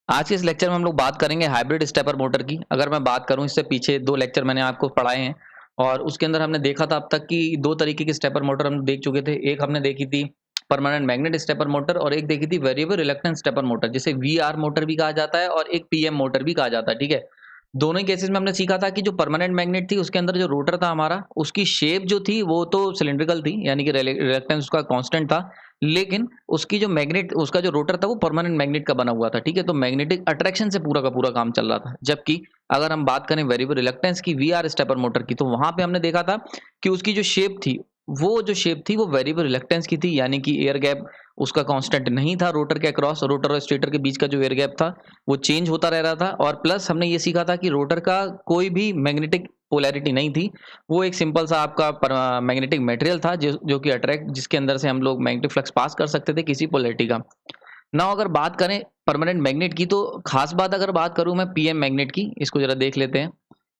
आज के इस लेक्चर में हम लोग बात करेंगे हाइब्रिड स्टेपर मोटर की। अगर मैं बात करूं, इससे पीछे 2 लेक्चर मैंने आपको पढ़ाए हैं और उसके अंदर हमने देखा था अब तक कि 2 तरीके की स्टेपर मोटर हम देख चुके थे। एक हमने देखी थी परमानेंट मैग्नेट स्टेपर मोटर और एक देखी थी वेरिएबल रिलक्टेंस स्टेपर मोटर, जिसे वीआर मोटर भी कहा जाता है और एक पीएम मोटर भी कहा जाता है। ठीक है, दोनों ही केसेस में हमने सीखा था कि जो परमानेंट मैग्नेट थी उसके अंदर जो रोटर था हमारा, उसकी शेप जो थी वो तो सिलिंड्रिकल थी, यानी कि रिलक्टेंस उसका कांस्टेंट था। लेकिन उसकी जो मैग्नेट, उसका जो रोटर था वो परमानेंट मैग्नेट का बना हुआ था। ठीक है, तो मैग्नेटिक अट्रैक्शन से पूरा का पूरा काम चल रहा था। जबकि अगर हम बात करें वेरिएबल रिलक्टेंस की, वीआर स्टेपर मोटर की, तो वहां पे हमने देखा था कि उसकी जो शेप थी, वो वेरिएबल रिलक्टेंस की थी, यानी कि एयर गैप उसका कांस्टेंट नहीं था। रोटर के अक्रॉस, रोटर और स्टेटर के बीच का जो एयर गैप था वो चेंज होता रह रहा था। और प्लस हमने ये सीखा था कि रोटर का कोई भी मैग्नेटिक पोलैरिटी नहीं थी, वो एक सिंपल सा आपका मैग्नेटिक मटेरियल था जो कि अट्रैक्ट, जिसके अंदर से हम लोग मैग्नेटिक फ्लक्स पास कर सकते थे किसी पोलैरिटी का। नाउ अगर बात करें परमानेंट मैग्नेट की, तो खास बात अगर बात करूं मैं पीएम मैग्नेट की, इसको जरा देख लेते हैं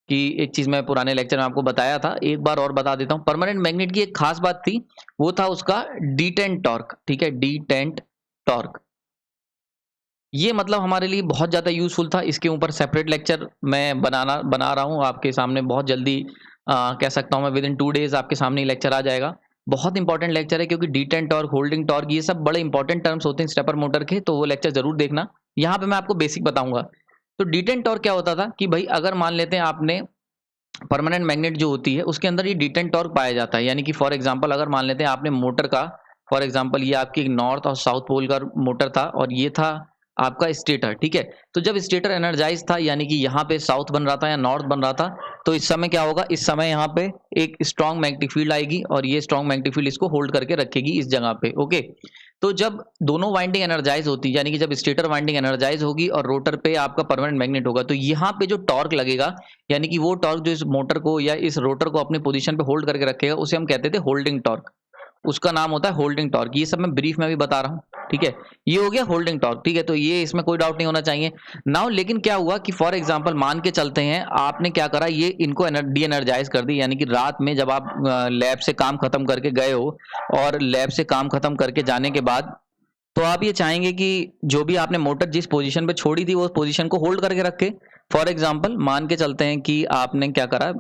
कि एक चीज मैं पुराने लेक्चर में आपको बताया था, एक बार और बता देता हूँ। परमानेंट मैग्नेट की एक खास बात थी, वो था उसका डीटेंट टॉर्क। ठीक है, डीटेंट टॉर्क, ये मतलब हमारे लिए बहुत ज़्यादा यूज़फुल था। इसके ऊपर सेपरेट लेक्चर मैं बना रहा हूँ आपके सामने बहुत जल्दी। कह सकता हूँ मैं विद इन 2 डेज़ आपके सामने ये लेक्चर आ जाएगा। बहुत इंपॉर्टेंट लेक्चर है, क्योंकि डीटेंट टॉर्क, होल्डिंग टॉर्क, ये सब बड़े इंपॉर्टेंट टर्म्स होते हैं स्टेपर मोटर के, तो वो लेक्चर ज़रूर देखना। यहाँ पे मैं आपको बेसिक बताऊँगा। तो डीटेंट टॉर्क क्या होता था कि भाई अगर मान लेते हैं आपने परमानेंट मैग्नेट जो होती है उसके अंदर ये डीटेंट टॉर्क पाया जाता है। यानी कि फॉर एग्जांपल अगर मान लेते हैं आपने मोटर का, फॉर एग्जांपल ये आपकी नॉर्थ और साउथ पोल का मोटर था और ये था आपका स्टेटर। ठीक है, तो जब स्टेटर एनर्जाइज था, यानी कि यहाँ पे साउथ बन रहा था या नॉर्थ बन रहा था, तो इस समय क्या होगा, इस समय यहाँ पे एक स्ट्रॉन्ग मैग्नेटिक फील्ड आएगी और ये स्ट्रॉन्ग मैग्नेटिक फील्ड इसको होल्ड करके रखेगी इस जगह पे। ओके, तो जब दोनों वाइंडिंग एनर्जाइज होती, यानी कि जब स्टेटर वाइंडिंग एनर्जाइज होगी और रोटर पे आपका परमानेंट मैग्नेट होगा, तो यहाँ पे जो टॉर्क लगेगा, यानी कि वो टॉर्क जो इस मोटर को या इस रोटर को अपनी पोजीशन पे होल्ड करके रखेगा, उसे हम कहते थे होल्डिंग टॉर्क। उसका नाम होता है होल्डिंग टॉर्क। ये सब मैं ब्रीफ में भी बता रहा हूँ। ठीक है, ये हो गया होल्डिंग टॉर्क। ठीक है, तो ये इसमें कोई डाउट नहीं होना चाहिए। नाउ लेकिन क्या हुआ कि फॉर एग्जांपल मान के चलते हैं आपने क्या करा, ये इनको डी एनर्जाइज कर दी, यानी कि रात में जब आप लैब से काम खत्म करके गए हो और लैब से काम खत्म करके जाने के बाद, तो आप ये चाहेंगे कि जो भी आपने मोटर जिस पोजीशन पे छोड़ी थी वो पोजीशन को होल्ड करके रखे। फॉर एग्जांपल मान के चलते हैं कि आपने क्या करा,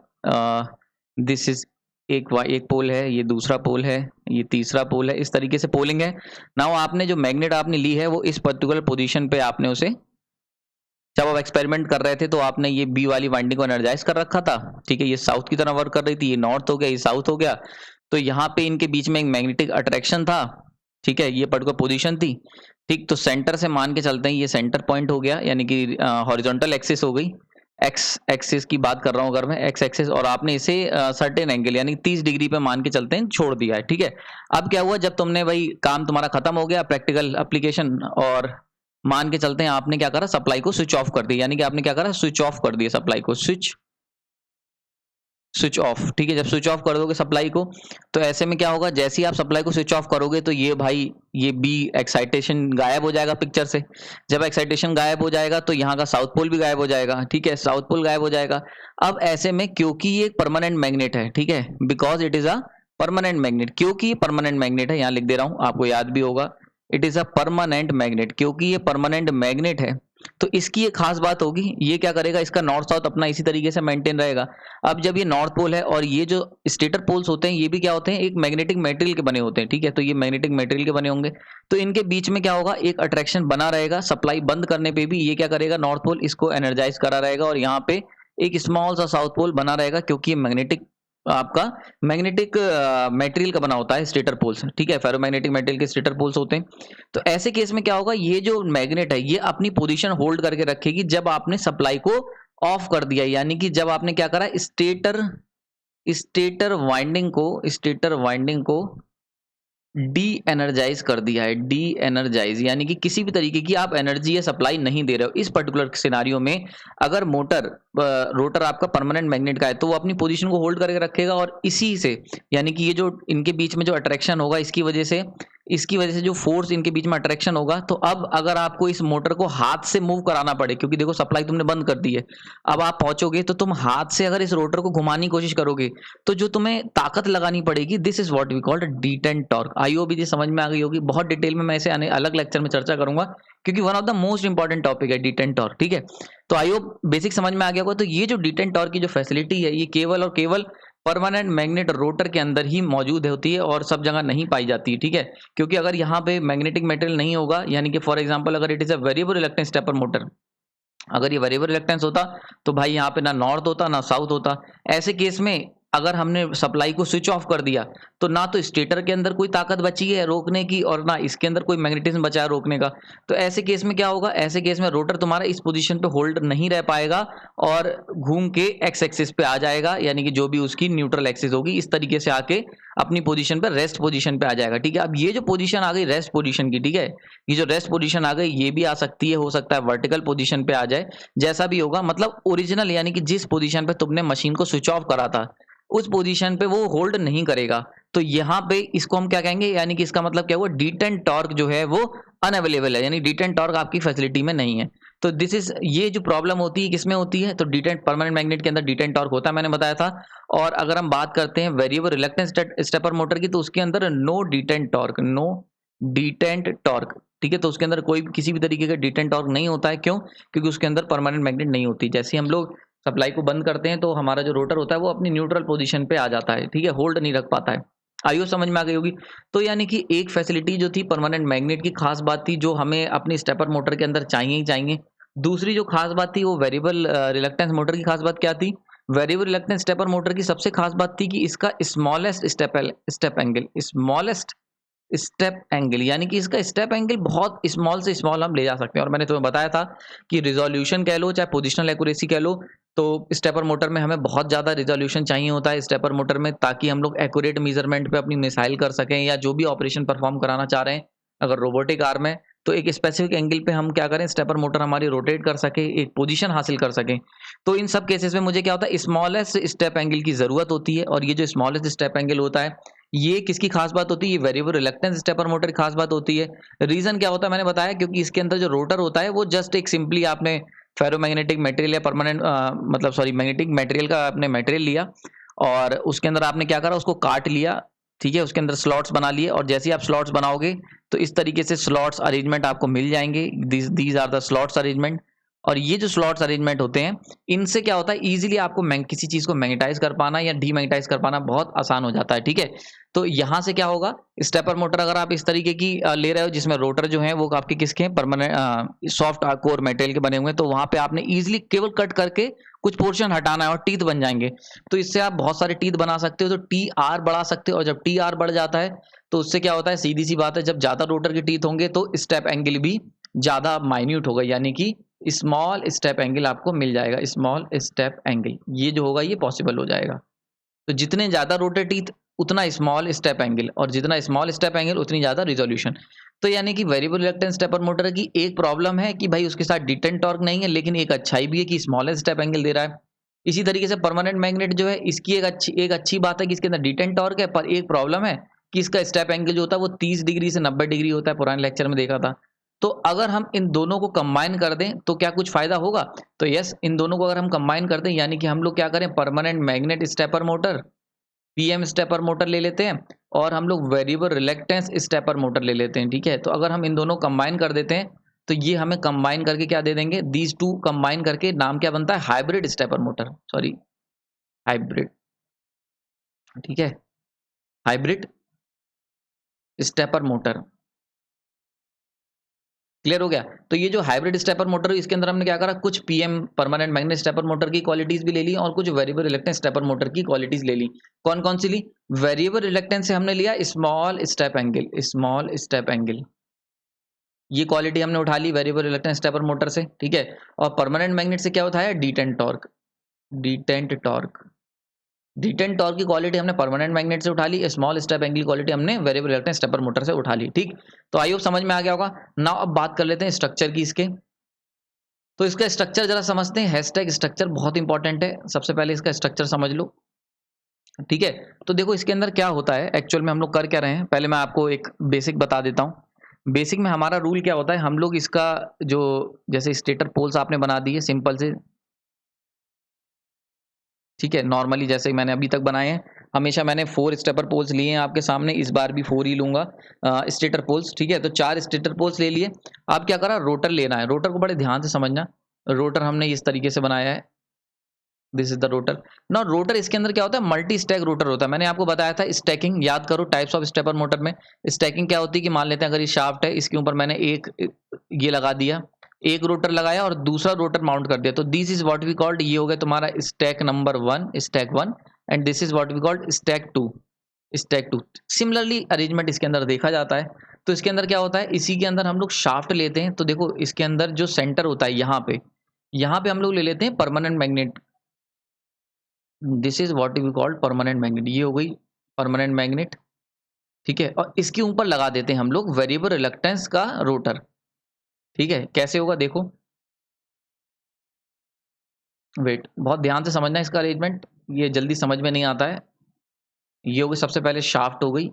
दिस इज एक पोल है, ये दूसरा पोल है, ये तीसरा पोल है, इस तरीके से पोलिंग है। नाउ आपने जो मैग्नेट आपने ली है वो इस पर्टिकुलर पोजीशन पे आपने उसे, जब आप एक्सपेरिमेंट कर रहे थे तो आपने ये बी वाली वाइंडिंग को एनर्जाइज कर रखा था। ठीक है, ये साउथ की तरह वर्क कर रही थी, ये नॉर्थ हो गया, ये साउथ हो गया, तो यहाँ पे इनके बीच में एक मैग्नेटिक अट्रैक्शन था। ठीक है, ये पर्टिकुलर पोजीशन थी। ठीक, तो सेंटर से मान के चलते हैं ये सेंटर पॉइंट हो गया, यानी कि हॉरिजॉन्टल एक्सिस हो गई। एक्स एक्सिस की बात कर रहा हूँ अगर मैं, एक्स एक्सिस, और आपने इसे सर्टेन एंगल यानी 30 डिग्री पे मान के चलते हैं छोड़ दिया है। ठीक है, अब क्या हुआ, जब तुमने भाई काम तुम्हारा खत्म हो गया प्रैक्टिकल एप्लीकेशन, और मान के चलते हैं आपने क्या करा, सप्लाई को स्विच ऑफ कर दिया, यानी कि आपने क्या करा, स्विच ऑफ कर दिया सप्लाई को, स्विच स्विच ऑफ। ठीक है, जब स्विच ऑफ कर दोगे सप्लाई को, तो ऐसे में क्या होगा, जैसे ही आप सप्लाई को स्विच ऑफ करोगे तो ये भाई, ये बी एक्साइटेशन गायब हो जाएगा पिक्चर से। जब एक्साइटेशन गायब हो जाएगा तो यहाँ का साउथ पोल भी गायब हो जाएगा। ठीक है, साउथ पोल गायब हो जाएगा। अब ऐसे में, क्योंकि ये एक परमानेंट मैग्नेट है, ठीक है, because it is a permanent magnet, क्योंकि ये परमानेंट मैग्नेट है, यहाँ लिख दे रहा हूँ आपको याद भी होगा, it is a permanent magnet, क्योंकि ये परमानेंट मैग्नेट है तो इसकी एक खास बात होगी, ये क्या करेगा, इसका नॉर्थ साउथ अपना इसी तरीके से मेंटेन रहेगा। अब जब ये नॉर्थ पोल है और ये जो स्टेटर पोल्स होते हैं ये भी क्या होते हैं, एक मैग्नेटिक मटेरियल के बने होते हैं। ठीक है, तो ये मैग्नेटिक मटेरियल के बने होंगे, तो इनके बीच में क्या होगा, एक अट्रैक्शन बना रहेगा। सप्लाई बंद करने पे भी ये क्या करेगा, नॉर्थ पोल इसको एनर्जाइज करा रहेगा और यहाँ पे एक स्मॉल सा साउथ पोल बना रहेगा, क्योंकि ये मैग्नेटिक, आपका मैग्नेटिक मटेरियल का बना होता है स्टेटर पोल्स। ठीक है, फेरोमैग्नेटिक मटेरियल के स्टेटर पोल्स होते हैं। तो ऐसे केस में क्या होगा, ये जो मैग्नेट है ये अपनी पोजीशन होल्ड करके रखेगी जब आपने सप्लाई को ऑफ कर दिया, यानी कि जब आपने क्या करा, स्टेटर स्टेटर वाइंडिंग को डी एनर्जाइज कर दिया है। डी एनर्जाइज यानी कि किसी भी तरीके की आप एनर्जी या सप्लाई नहीं दे रहे हो। इस पर्टिकुलर सिनारियो में अगर मोटर, रोटर आपका परमानेंट मैग्नेट का है तो वो अपनी पोजीशन को होल्ड करके रखेगा और इसी से, यानी कि ये जो इनके बीच में जो अट्रैक्शन होगा इसकी वजह से इसकी वजह से जो फोर्स इनके बीच में अट्रैक्शन होगा, तो अब अगर आपको इस मोटर को हाथ से मूव कराना पड़े, क्योंकि देखो सप्लाई तुमने बंद कर दी है, अब आप पहुंचोगे तो तुम हाथ से अगर इस रोटर को घुमाने की कोशिश करोगे तो जो तुम्हें ताकत लगानी पड़ेगी, this is what we called detent torque. I hope ये समझ में आ गई होगी। बहुत डिटेल में मैं इसे अलग लेक्चर में चर्चा करूंगा, क्योंकि one of the most important topic है डिटेंट टॉर्क, ठीक है। तो आई होप बेसिक समझ में आ गया होगा। तो ये जो डिटेंट टॉर्क की जो फैसिलिटी है, ये केवल और केवल परमानेंट मैग्नेट रोटर के अंदर ही मौजूद होती है और सब जगह नहीं पाई जाती है, ठीक है। क्योंकि अगर यहाँ पे मैग्नेटिक मटेरियल नहीं होगा, यानी कि फॉर एग्जांपल अगर it is a variable reluctance stepper motor, अगर ये वेरिएबल रिलक्टेंस होता तो भाई यहाँ पे ना नॉर्थ होता ना साउथ होता। ऐसे केस में अगर हमने सप्लाई को स्विच ऑफ कर दिया तो ना तो स्टेटर के अंदर कोई ताकत बची है रोकने की और ना इसके अंदर कोई मैग्नेटिज्म बचा है रोकने का। तो ऐसे केस में क्या होगा, ऐसे केस में रोटर तुम्हारा इस पोजीशन पे होल्ड नहीं रह पाएगा और घूम के एक्स एक्सिस पे आ जाएगा, यानी कि जो भी उसकी न्यूट्रल एक्सिस होगी इस तरीके से आके अपनी पोजीशन पे रेस्ट पोजीशन पे आ जाएगा, ठीक है। अब ये जो पोजीशन आ गई रेस्ट पोजीशन की, ठीक है, ये जो रेस्ट पोजीशन आ गई ये भी आ सकती है, हो सकता है वर्टिकल पोजीशन पे आ जाए, जैसा भी होगा। मतलब ओरिजिनल यानी कि जिस पोजीशन पे तुमने मशीन को स्विच ऑफ करा था उस पोजीशन पे वो होल्ड नहीं करेगा। तो यहाँ पे इसको हम क्या कहेंगे, यानी कि इसका मतलब क्या हुआ, डिटेंट टॉर्क जो है वो अनअवेलेबल है, यानी डिटेंट टॉर्क आपकी फैसिलिटी में नहीं है। तो दिस इज, ये जो प्रॉब्लम होती है किसमें होती है, तो डिटेंट परमानेंट मैग्नेट के अंदर डिटेंट टॉर्क होता है, मैंने बताया था। और अगर हम बात करते हैं वेरिएबल रिलक्टेंस स्टेपर मोटर की, तो उसके अंदर नो डिटेंट टॉर्क, नो डिटेंट टॉर्क, ठीक है। तो उसके अंदर कोई किसी भी तरीके का डिटेंट टॉर्क नहीं होता है। क्यों? क्योंकि उसके अंदर परमानेंट मैग्नेट नहीं होती। जैसे हम लोग सप्लाई को बंद करते हैं तो हमारा जो रोटर होता है वो अपनी न्यूट्रल पोजीशन पे आ जाता है, ठीक है, होल्ड नहीं रख पाता है। आइयो समझ में आ गई होगी। तो यानी कि एक फैसिलिटी जो थी परमानेंट मैग्नेट की, खास बात थी जो हमें अपनी स्टेपर मोटर के अंदर चाहिए ही चाहिए। दूसरी जो खास बात थी वो वेरिएबल रिलक्टेंस मोटर की खास बात क्या थी, वेरिएबल रिलक्टेंस स्टेपर मोटर की सबसे खास बात थी कि इसका smallest step angle, smallest step angle, यानी कि इसका स्टेप एंगल बहुत स्मॉल से स्मॉल हम ले जा सकते हैं। और मैंने तुम्हें बताया था कि रिजोल्यूशन कह लो चाहे पोजिशनल एक्यूरेसी कह लो, तो स्टेपर मोटर में हमें बहुत ज़्यादा रिजोल्यूशन चाहिए होता है स्टेपर मोटर में, ताकि हम लोग एक्यूरेट मेजरमेंट पे अपनी मिसाइल कर सकें या जो भी ऑपरेशन परफॉर्म कराना चाह रहे हैं। अगर रोबोटिक आर्म है तो एक स्पेसिफिक एंगल पे हम क्या करें, स्टेपर मोटर हमारी रोटेट कर सके, एक पोजीशन हासिल कर सकें। तो इन सब केसेस में मुझे क्या होता है, स्मॉलेस्ट स्टेप एंगल की जरूरत होती है। और ये जो स्मॉलेस्ट स्टेप एंगल होता है ये किसकी खास बात होती है, ये वेरिएबल रिलक्टेंस स्टेपर मोटर की खास बात होती है। रीजन क्या होता है मैंने बताया, क्योंकि इसके अंदर जो रोटर होता है वो जस्ट एक सिंपली आपने फेरोमैग्नेटिक मटेरियल या परमानेंट मतलब सॉरी मैग्नेटिक मटेरियल का आपने मटेरियल लिया और उसके अंदर आपने क्या करा, उसको काट लिया, ठीक है, उसके अंदर स्लॉट्स बना लिए। और जैसे ही आप स्लॉट्स बनाओगे तो इस तरीके से स्लॉट्स अरेंजमेंट आपको मिल जाएंगे, these are the slots arrangement. और ये जो स्लॉट्स अरेंजमेंट होते हैं इनसे क्या होता है, इजीली आपको किसी चीज को मैग्नेटाइज कर पाना या डीमैग्नेटाइज कर पाना बहुत आसान हो जाता है, ठीक है। तो यहाँ से क्या होगा, स्टेपर मोटर अगर आप इस तरीके की ले रहे हो जिसमें रोटर जो है वो आपके किसके हैं, परमानेंट सॉफ्ट कोर मेटेरियल के बने हुए हैं, तो वहां पे आपने इजीली केवल कट करके कुछ पोर्शन हटाना है और टीथ बन जाएंगे। तो इससे आप बहुत सारे टीथ बना सकते हो, तो टी आर बढ़ा सकते हो। और जब टी आर बढ़ जाता है तो उससे क्या होता है, सीधी सी बात है, जब ज्यादा रोटर के टीथ होंगे तो स्टेप एंगल भी ज्यादा माइन्यूट होगा, यानी कि स्मॉल स्टेप एंगल आपको मिल जाएगा। स्मॉल स्टेप एंगल ये जो होगा ये पॉसिबल हो जाएगा। तो जितने ज्यादा रोटर टीथ उतना स्मॉल स्टेप एंगल, और जितना स्मॉल स्टेप एंगल उतनी ज्यादा रिजोल्यूशन। तो यानी कि वेरिएबल रिलक्टेंस स्टेपर मोटर की एक प्रॉब्लम है कि भाई उसके साथ डिटेंट टॉर्क नहीं है, लेकिन एक अच्छाई भी है कि स्मॉलेस्ट स्टेप एंगल दे रहा है। इसी तरीके से परमानेंट मैग्नेट जो है इसकी एक अच्छी बात है कि इसके अंदर डिटेंट टॉर्क है, पर एक प्रॉब्लम है कि इसका स्टेप एंगल जो होता है वो 30 डिग्री से 90 डिग्री होता है, पुराने लेक्चर में देखा था। तो अगर हम इन दोनों को कंबाइन कर दें तो क्या कुछ फायदा होगा, तो यस, इन दोनों को अगर हम कंबाइन कर दें, यानी कि हम लोग क्या करें, permanent magnet stepper motor PM stepper motor ले लेते हैं और हम लोग वेरिएबल रिलक्टेंस स्टेपर मोटर ले लेते हैं, ठीक है। तो अगर हम इन दोनों कंबाइन कर देते हैं तो ये हमें कंबाइन करके क्या दे देंगे, दीज टू कंबाइन करके नाम क्या बनता है, hybrid stepper motor, sorry hybrid, ठीक है, हाइब्रिड स्टेपर मोटर। क्लियर हो गया। तो ये जो हाइब्रिड स्टेपर मोटर है इसके अंदर हमने क्या करा, कुछ PM permanent magnet stepper motor की क्वालिटीज भी ले ली और कुछ वेरिएबल रिलक्टेंस स्टेपर मोटर की क्वालिटीज ले ली। कौन कौन सी ली, वेरिएबल रिलक्टेंस से हमने लिया small step angle, small step angle, ये क्वालिटी हमने उठा ली वेरिएबल रिलक्टेंस स्टेपर मोटर से, ठीक है। और परमानेंट मैग्नेट से क्या उठाया, डिटेंट टॉर्क, डिटेंट टॉर्क, डिटेंट टॉर्क की क्वालिटी हमने परमानेंट मैग्नेट से उठा ली, स्मॉल स्टेप एंगल क्वालिटी हमने वेरिएबल रिलक्टेंस स्टेपर मोटर से उठा ली, ठीक। तो आई होप समझ में आ गया होगा। नाउ अब बात कर लेते हैं स्ट्रक्चर की इसके। तो इसका स्ट्रक्चर जरा समझते हैं, हैशटैग स्ट्रक्चर बहुत इंपॉर्टेंट है। सबसे पहले इसका स्ट्रक्चर समझ लो। ठीक है। तो देखो इसके अंदर क्या होता है, एक्चुअल में हम लोग कर क्या रहे हैं, पहले मैं आपको एक बेसिक बता देता हूँ। बेसिक में हमारा रूल क्या होता है, हम लोग इसका जो जैसे स्टेटर पोल्स आपने बना दिए सिंपल से, ठीक है, नॉर्मली जैसे मैंने अभी तक बनाए हैं, हमेशा मैंने 4 स्टेपर पोल्स लिए हैं आपके सामने, इस बार भी 4 ही लूँगा स्टेटर पोल्स, ठीक है। तो 4 स्टेटर पोल्स ले लिए। अब क्या करा, रोटर लेना है। रोटर को बड़े ध्यान से समझना। रोटर हमने इस तरीके से बनाया है, दिस इज द रोटर। ना रोटर इसके अंदर क्या होता है, मल्टी स्टैक रोटर होता है। मैंने आपको बताया था स्टैकिंग, याद करो टाइप्स ऑफ स्टेपर मोटर में। स्टैकिंग क्या होती है कि मान लेते हैं अगर ये शाफ्ट है, इसके ऊपर मैंने एक ये लगा दिया, एक रोटर लगाया और दूसरा रोटर माउंट कर दिया, तो this is what we called, ये हो गया तुम्हारा stack number 1, stack 1, and this is what we called stack 2, stack 2। Similarly arrangement इसके अंदर देखा जाता है। तो इसके अंदर क्या होता है, इसी के अंदर हम लोग शाफ्ट लेते हैं। तो देखो इसके अंदर जो सेंटर होता है यहाँ पे हम लोग ले लेते हैं permanent magnet. This is what we called permanent magnet, ये हो गई परमानेंट मैग्नेट, ठीक है। और इसके ऊपर लगा देते हैं हम लोग वेरिएबल रिलक्टेंस का रोटर, ठीक है। कैसे होगा देखो, वेट, बहुत ध्यान से समझना इसका अरेंजमेंट, ये जल्दी समझ में नहीं आता है। ये हो गई सबसे पहले शाफ्ट हो गई,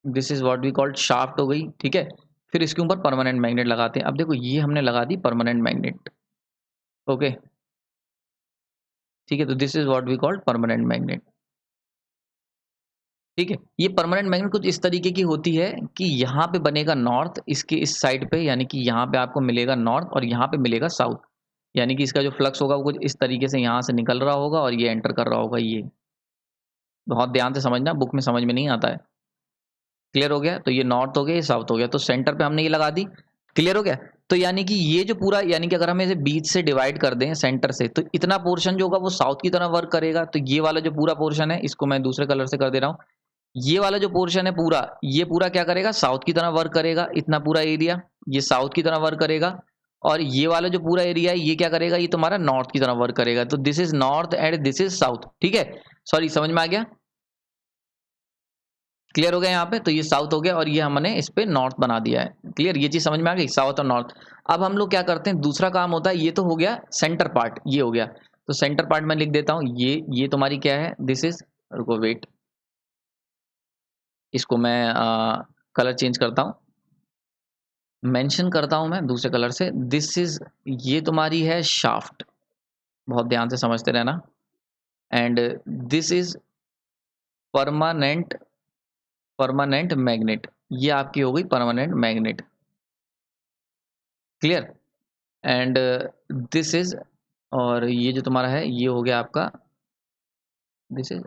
this is what we called shaft हो गई, ठीक है। फिर इसके ऊपर परमानेंट मैग्नेट लगाते हैं। अब देखो ये हमने लगा दी परमानेंट मैग्नेट, ओके, ठीक है। तो this is what we called permanent magnet, ठीक है। ये परमानेंट मैग्नेट कुछ इस तरीके की होती है कि यहाँ पे बनेगा नॉर्थ, इसके इस साइड पे, यानी कि यहाँ पे आपको मिलेगा नॉर्थ और यहाँ पे मिलेगा साउथ। यानी कि इसका जो फ्लक्स होगा वो कुछ इस तरीके से यहाँ से निकल रहा होगा और ये एंटर कर रहा होगा। ये बहुत ध्यान से समझना, बुक में समझ में नहीं आता है। क्लियर हो गया, तो ये नॉर्थ हो गया, ये साउथ हो गया, तो सेंटर पे हमने ये लगा दी। क्लियर हो गया। तो यानी कि ये जो पूरा, यानी कि अगर हम इसे बीच से डिवाइड कर दें सेंटर से, तो इतना पोर्शन जो होगा वो साउथ की तरह वर्क करेगा। तो ये वाला जो पूरा पोर्शन है, इसको मैं दूसरे कलर से कर दे रहा हूँ। ये वाला जो पोर्शन है पूरा, ये पूरा क्या करेगा, साउथ की तरह वर्क करेगा। इतना पूरा एरिया ये साउथ की तरह वर्क करेगा। और ये वाला जो पूरा एरिया है ये क्या करेगा, ये तुम्हारा नॉर्थ की तरह वर्क करेगा। तो this is north and this is south, ठीक है। सॉरी, समझ में आ गया, क्लियर हो गया यहाँ पे। तो ये साउथ हो गया और ये हमने इस पे नॉर्थ बना दिया है। क्लियर, ये चीज समझ में आ गई, साउथ और नॉर्थ। अब हम लोग क्या करते हैं, दूसरा काम होता है, ये तो हो गया सेंटर पार्ट, ये हो गया। तो सेंटर पार्ट में लिख देता हूँ, ये तुम्हारी क्या है, दिस इज, रुको वेट, इसको मैं कलर चेंज करता हूँ, मेंशन करता हूं मैं दूसरे कलर से। दिस इज, ये तुम्हारी है शाफ्ट, बहुत ध्यान से समझते रहना। And this is permanent, permanent magnet, ये आपकी हो गई permanent magnet. Clear. And this is, और ये जो तुम्हारा है ये हो गया आपका, this is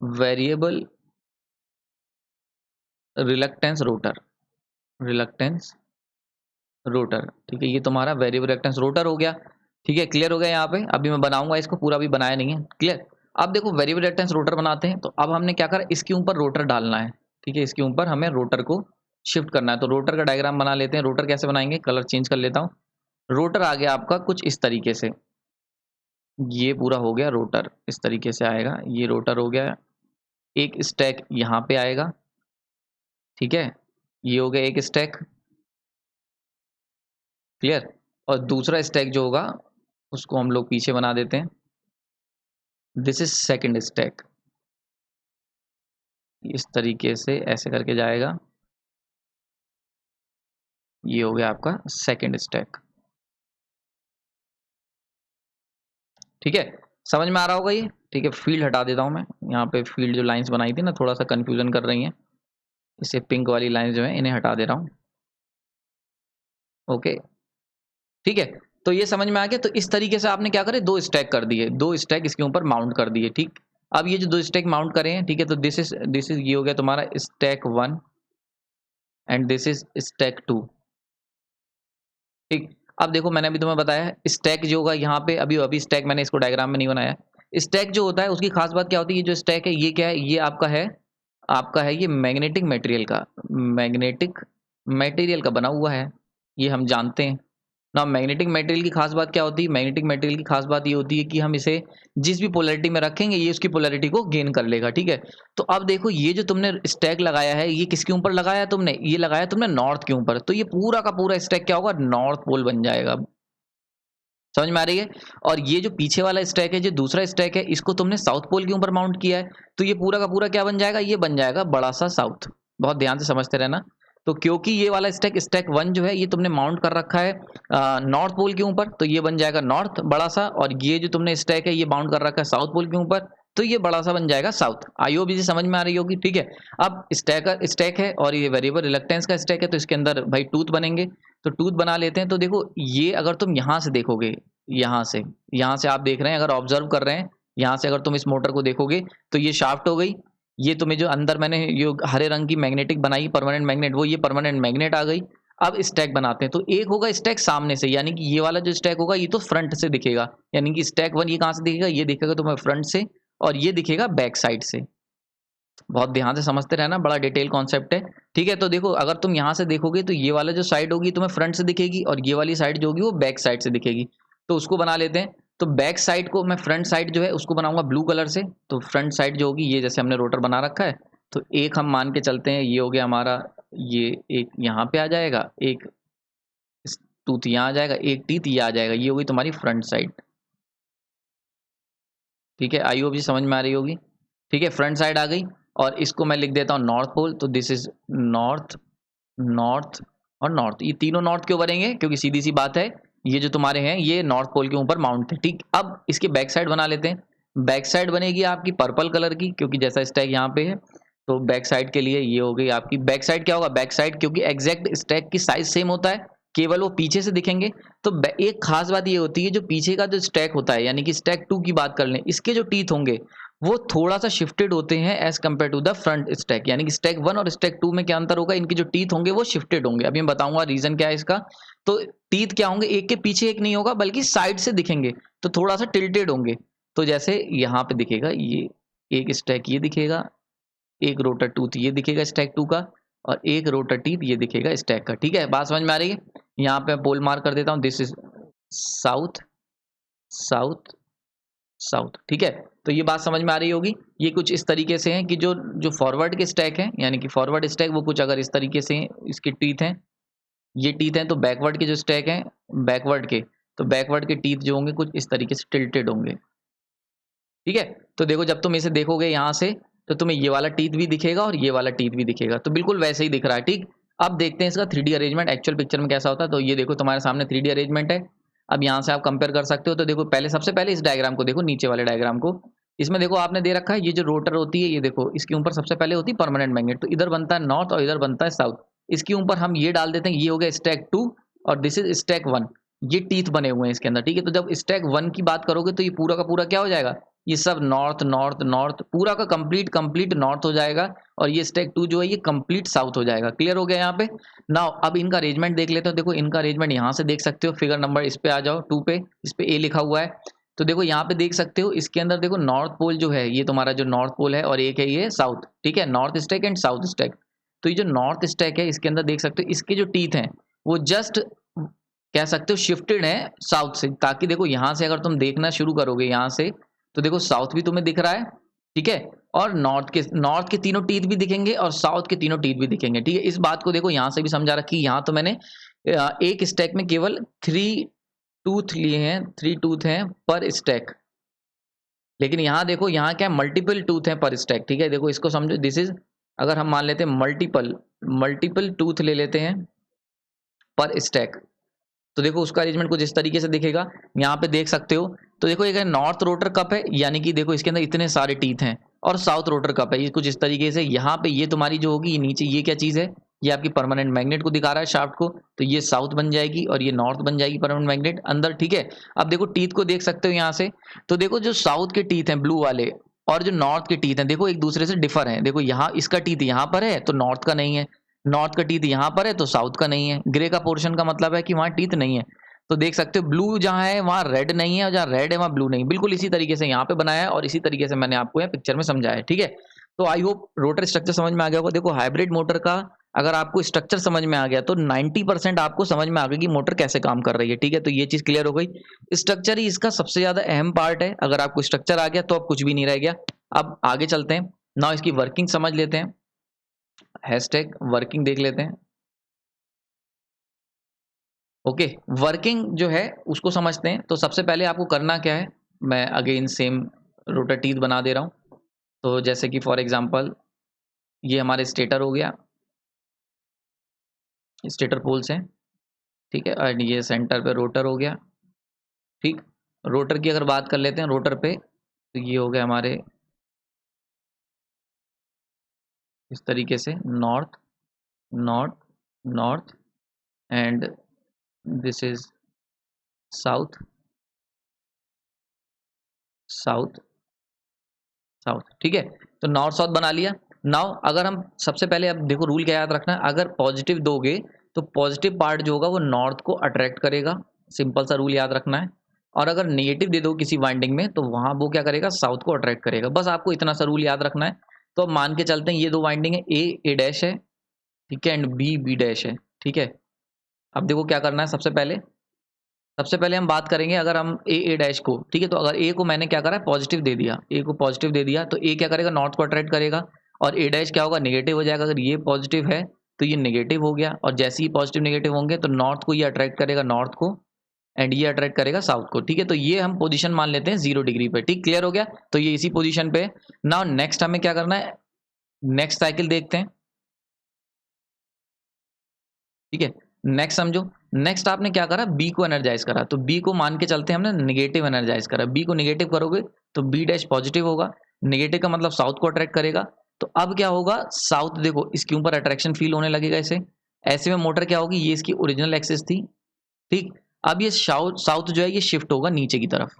variable reluctance rotor, reluctance rotor, ठीक है। ये तुम्हारा वेरिएबल रिलक्टेंस रोटर हो गया, ठीक है। क्लियर हो गया यहाँ पे। अभी मैं बनाऊंगा इसको, पूरा भी बनाया नहीं है। क्लियर। अब देखो वेरिएबल रिलक्टेंस रोटर बनाते हैं, तो अब हमने क्या करा, इसके ऊपर रोटर डालना है, ठीक है। इसके ऊपर हमें रोटर को शिफ्ट करना है। तो रोटर का डायग्राम बना लेते हैं। रोटर कैसे बनाएंगे, कलर चेंज कर लेता हूँ। रोटर आ गया आपका कुछ इस तरीके से, ये पूरा हो गया रोटर, इस तरीके से आएगा। ये रोटर हो गया, एक स्टैक यहाँ पे आएगा, ठीक है। ये हो गया एक स्टैक, क्लियर। और दूसरा स्टैक जो होगा उसको हम लोग पीछे बना देते हैं, दिस इज सेकंड स्टैक। इस तरीके से ऐसे करके जाएगा, ये हो गया आपका सेकंड स्टैक, ठीक है। समझ में आ रहा होगा ये, ठीक है। फील्ड हटा देता हूं मैं, यहाँ पे फील्ड जो लाइंस बनाई थी ना, थोड़ा सा कंफ्यूजन कर रही हैं, इसे पिंक वाली लाइंस जो है इन्हें हटा दे रहा हूँ, ओके, ठीक है। तो ये समझ में आ गया। तो इस तरीके से आपने क्या करे, दो स्टैक कर दिए, दो स्टैक इसके ऊपर माउंट कर दिए, ठीक। अब ये जो दो स्टैक माउंट करे हैं, ठीक है, तो दिस इज ये हो गया तुम्हारा stack 1 and this is stack 2, ठीक। अब देखो मैंने अभी तुम्हें बताया है स्टैक जो होगा यहाँ पे, अभी अभी स्टैक मैंने इसको डायग्राम में नहीं बनाया। स्टैक जो होता है उसकी खास बात क्या होती है, ये जो स्टैक है ये क्या है, ये आपका है ये मैग्नेटिक मटेरियल का, मैग्नेटिक मटेरियल का बना हुआ है, ये हम जानते हैं ना। मैग्नेटिक मटेरियल की खास बात क्या होती है, मैग्नेटिक मटेरियल की खास बात ये होती है कि हम इसे जिस भी पोलैरिटी में रखेंगे ये उसकी पोलैरिटी को गेन कर लेगा, ठीक है। तो अब देखो ये जो तुमने स्टैक लगाया है ये किसके ऊपर लगाया तुमने, ये लगाया तुमने नॉर्थ के ऊपर। तो ये पूरा का पूरा स्टैक क्या होगा, नॉर्थ पोल बन जाएगा। समझ में आ रही है। और ये जो पीछे वाला स्टैक है, जो दूसरा स्टैक है, इसको तुमने साउथ पोल के ऊपर माउंट किया है, तो ये पूरा का पूरा क्या बन जाएगा, ये बन जाएगा बड़ा सा साउथ। बहुत ध्यान से समझते रहना। तो क्योंकि ये वाला स्टैक स्टैक 1 जो है ये तुमने माउंट कर रखा है नॉर्थ पोल के ऊपर, तो ये बन जाएगा नॉर्थ बड़ा सा, और ये जो तुमने स्टैक है ये माउंट कर रखा है साउथ पोल के ऊपर, तो ये बड़ा सा बन जाएगा साउथ। आई होप इसे समझ में आ रही होगी, ठीक है। अब स्टैक है और ये वेरिएबल रिलक्टेंस का स्टैक है, तो इसके अंदर भाई टूथ बनेंगे, तो टूथ बना लेते हैं। तो देखो ये अगर तुम यहाँ से देखोगे, यहाँ से आप देख रहे हैं, अगर ऑब्जर्व कर रहे हैं, यहाँ से अगर तुम इस मोटर को देखोगे तो ये शाफ्ट हो गई। ये तुम्हें जो अंदर मैंने ये हरे रंग की मैग्नेटिक बनाई परमानेंट मैग्नेट, वो ये परमानेंट मैग्नेट आ गई। अब स्टैक बनाते हैं, तो एक होगा स्टैक सामने से, यानी कि ये वाला जो स्टैक होगा ये तो फ्रंट से दिखेगा, यानी कि स्टैक 1 ये कहाँ से दिखेगा, ये दिखेगा तुम्हें फ्रंट से, और ये दिखेगा बैक साइड से। बहुत ध्यान से समझते रहना, बड़ा डिटेल कॉन्सेप्ट है, ठीक है। तो देखो अगर तुम यहाँ से देखोगे तो ये वाला जो साइड होगी तुम्हें फ्रंट से दिखेगी, और ये वाली साइड जो होगी वो बैक साइड से दिखेगी। तो उसको बना लेते हैं। तो बैक साइड को मैं, फ्रंट साइड जो है उसको बनाऊंगा ब्लू कलर से। तो फ्रंट साइड जो होगी, ये जैसे हमने रोटर बना रखा है, तो एक हम मान के चलते हैं, ये हो गया हमारा, ये एक यहाँ पे आ जाएगा, एक टूथ यहाँ आ जाएगा, एक टीथ ये आ जाएगा, ये होगी तुम्हारी फ्रंट साइड, ठीक है। आई होप ये समझ में आ रही होगी, ठीक है। फ्रंट साइड आ गई, और इसको मैं लिख देता हूँ नॉर्थ पोल। तो दिस इज नॉर्थ, नॉर्थ और नॉर्थ। ये तीनों नॉर्थ क्यों बनेंगे, क्योंकि सीधी सी बात है, ये जो तुम्हारे हैं ये नॉर्थ पोल के ऊपर माउंट थे, ठीक। अब इसकी बैक साइड बना लेते हैं। बैक साइड बनेगी आपकी पर्पल कलर की, क्योंकि जैसा स्टैक यहाँ पे है, तो बैक साइड के लिए ये हो गई आपकी बैक साइड। क्या होगा बैक साइड, क्योंकि एग्जैक्ट स्टैक की साइज सेम होता है, केवल वो पीछे से दिखेंगे। तो एक खास बात ये होती है, जो पीछे का जो स्टैक होता है, यानी कि स्टैक 2 की बात कर लें, इसके जो टीथ होंगे वो थोड़ा सा शिफ्टेड होते हैं as compare to the front stack. यानी कि स्टैक 1 और स्टैक 2 में क्या अंतर होगा, इनके जो टीथ होंगे वो शिफ्टेड होंगे। अभी मैं बताऊंगा रीजन क्या है इसका। तो टीथ क्या होंगे, एक के पीछे एक नहीं होगा, बल्कि साइड से दिखेंगे, तो थोड़ा सा टिल्टेड होंगे। तो जैसे यहाँ पे दिखेगा, ये एक स्टैक ये दिखेगा, एक रोटर टूथ ये दिखेगा स्टैक 2 का, और एक रोटर टीथ ये दिखेगा स्टैक का, ठीक है। बात समझ में आ रही है। यहाँ पे पोल मार्क कर देता हूँ, this is south, south, south, ठीक है। तो ये बात समझ में आ रही होगी। ये कुछ इस तरीके से है कि जो जो फॉरवर्ड के स्टैक हैं, यानी कि फॉरवर्ड स्टैक वो कुछ अगर इस तरीके से हैं, इसके टीथ हैं, ये टीथ हैं। तो बैकवर्ड के जो स्टैक हैं, बैकवर्ड के, तो बैकवर्ड के टीथ जो होंगे कुछ इस तरीके से टिल्टेड होंगे, ठीक है। तो देखो जब तुम इसे देखोगे यहाँ से, तो तुम्हें ये वाला टीथ भी दिखेगा और ये वाला टीथ भी दिखेगा, तो बिल्कुल वैसे ही दिख रहा है, ठीक। अब देखते हैं इसका 3D अरेंजमेंट एक्चुअल पिक्चर में कैसा होता है। तो ये देखो तुम्हारे सामने 3D अरेंजमेंट है। अब यहाँ से आप कंपेयर कर सकते हो। तो देखो पहले, सबसे पहले इस डायग्राम को देखो, नीचे वाले डायग्राम को। इसमें देखो आपने दे रखा है, ये जो रोटर होती है, ये देखो इसके ऊपर सबसे पहले होती है परमानेंट मैग्नेट, तो इधर बनता है नॉर्थ और इधर बनता है साउथ। इसके ऊपर हम ये डाल देते हैं, ये हो गया स्टैक 2 और दिस इज स्टैक 1। ये टीथ बने हुए हैं इसके अंदर, ठीक है। तो जब स्टैक 1 की बात करोगे तो ये पूरा का पूरा क्या हो जाएगा, ये सब नॉर्थ नॉर्थ नॉर्थ, पूरा का कंप्लीट कंप्लीट नॉर्थ हो जाएगा, और ये स्टैक 2 जो है ये कंप्लीट साउथ हो जाएगा। क्लियर हो गया यहाँ पे। नाउ अब इनका अरेंजमेंट देख लेते हो। देखो इनका अरेंजमेंट यहाँ से देख सकते हो, फिगर नंबर इस पे आ जाओ 2 पे, इस पे ए लिखा हुआ है। तो देखो यहाँ पे देख सकते हो, इसके अंदर देखो नॉर्थ पोल जो है ये तुम्हारा जो नॉर्थ पोल है, और एक है ये साउथ, ठीक है, north stack and south stack. तो ये जो नॉर्थ स्टैक है इसके अंदर देख सकते हो, इसके जो टीथ हैं वो जस्ट कह सकते हो शिफ्टेड है साउथ से, ताकि देखो यहाँ से अगर तुम देखना शुरू करोगे यहाँ से, तो देखो साउथ भी तुम्हें दिख रहा है, ठीक है, और नॉर्थ के तीनों टीथ भी दिखेंगे और साउथ के तीनों टीथ भी दिखेंगे, ठीक है। इस बात को देखो यहाँ से भी समझा रखी। यहाँ तो मैंने एक स्टैक में केवल 3 टूथ लिए हैं, 3 टूथ हैं पर स्टैक, लेकिन यहाँ देखो यहाँ क्या मल्टीपल टूथ हैं पर स्टैक, ठीक है। देखो इसको समझो, दिस इज, अगर हम मान लेते हैं मल्टीपल मल्टीपल टूथ ले लेते हैं पर स्टैक, तो देखो उसका अरेंजमेंट कुछ इस तरीके से दिखेगा। यहाँ पे देख सकते हो। तो देखो एक नॉर्थ रोटर कप है, यानी कि देखो इसके अंदर इतने सारे टीथ हैं, और साउथ रोटर कप है, ये कुछ इस तरीके से। यहाँ पे ये तुम्हारी जो होगी, ये नीचे ये क्या चीज़ है, ये आपकी परमानेंट मैग्नेट को दिखा रहा है, शाफ्ट को। तो ये साउथ बन जाएगी और ये नॉर्थ बन जाएगी परमानेंट मैग्नेट अंदर, ठीक है। अब देखो टीथ को देख सकते हो यहाँ से। तो देखो जो साउथ के टीथ हैं ब्लू वाले, और जो नॉर्थ के टीथ हैं, देखो एक दूसरे से डिफर है। देखो यहाँ इसका टीथ यहाँ पर है तो नॉर्थ का नहीं है, नॉर्थ का टीथ यहाँ पर है तो साउथ का नहीं है। ग्रे का पोर्शन का मतलब है कि वहाँ टीथ नहीं है। तो देख सकते हो ब्लू जहाँ है वहाँ रेड नहीं है, और जहाँ रेड है वहाँ ब्लू नहीं। बिल्कुल इसी तरीके से यहाँ पे बनाया है, और इसी तरीके से मैंने आपको यहाँ पिक्चर में समझाया है, ठीक है। तो आई होप रोटर स्ट्रक्चर समझ में आ गया होगा। देखो हाइब्रिड मोटर का अगर आपको स्ट्रक्चर समझ में आ गया तो 90% आपको समझ में आ गया कि मोटर कैसे काम कर रही है, ठीक है। तो ये चीज क्लियर हो गई। स्ट्रक्चर ही इसका सबसे ज्यादा अहम पार्ट है। अगर आपको स्ट्रक्चर आ गया तो अब कुछ भी नहीं रह गया। अब आगे चलते हैं ना, इसकी वर्किंग समझ लेते हैं, हैशटैग वर्किंग देख लेते हैं। ओके, वर्किंग जो है उसको समझते हैं। तो सबसे पहले आपको करना क्या है, मैं अगेन सेम रोटर टीथ बना दे रहा हूँ। तो जैसे कि फॉर एग्जांपल ये हमारे स्टेटर हो गया, स्टेटर पोल्स हैं, ठीक है, और ये सेंटर पे रोटर हो गया, ठीक। रोटर की अगर बात कर लेते हैं, रोटर पे तो ये हो गया हमारे इस तरीके से north north north, and this is south south south, ठीक है। तो नॉर्थ साउथ बना लिया। नाउ अगर हम सबसे पहले, अब देखो रूल क्या याद रखना है, अगर पॉजिटिव दोगे तो पॉजिटिव पार्ट जो होगा वो नॉर्थ को अट्रैक्ट करेगा, सिंपल सा रूल याद रखना है। और अगर नेगेटिव दे दो किसी वाइंडिंग में तो वहां वो क्या करेगा, साउथ को अट्रैक्ट करेगा। बस आपको इतना सा रूल याद रखना है। तो अब मान के चलते हैं ये दो वाइंडिंग है, ए डैश है, ठीक है, एंड बी डैश है, ठीक है। अब देखो क्या करना है, सबसे पहले हम बात करेंगे, अगर हम ए डैश को, ठीक है, तो अगर ए को मैंने क्या करा है, पॉजिटिव दे दिया, ए को पॉजिटिव दे दिया, तो ए क्या करेगा, नॉर्थ को अट्रैक्ट करेगा। और ए डैश क्या होगा, नेगेटिव हो जाएगा। अगर ये पॉजिटिव है तो ये नेगेटिव हो गया, और जैसे ही पॉजिटिव नेगेटिव होंगे तो नॉर्थ को ये अट्रैक्ट करेगा, नॉर्थ को, एंड ये अट्रैक्ट करेगा साउथ को, ठीक है। तो ये हम पोजीशन मान लेते हैं 0 डिग्री पे, ठीक, क्लियर हो गया। तो ये इसी पोजीशन पे। नाउ नेक्स्ट हमें क्या करना है, नेक्स्ट साइकिल देखते हैं, ठीक है। नेक्स्ट समझो, नेक्स्ट आपने क्या करा, बी को एनर्जाइज करा। तो बी को मान के चलते हैं हमने नेगेटिव एनर्जाइज करा, बी को नेगेटिव करोगे तो बी डैश पॉजिटिव होगा। नेगेटिव का मतलब साउथ को अट्रैक्ट करेगा। तो अब क्या होगा, साउथ देखो इसके ऊपर अट्रैक्शन फील होने लगेगा इसे। ऐसे में मोटर क्या होगी, ये इसकी ओरिजिनल एक्सिस थी, ठीक। अब ये साउथ साउथ जो है ये शिफ्ट होगा नीचे की तरफ,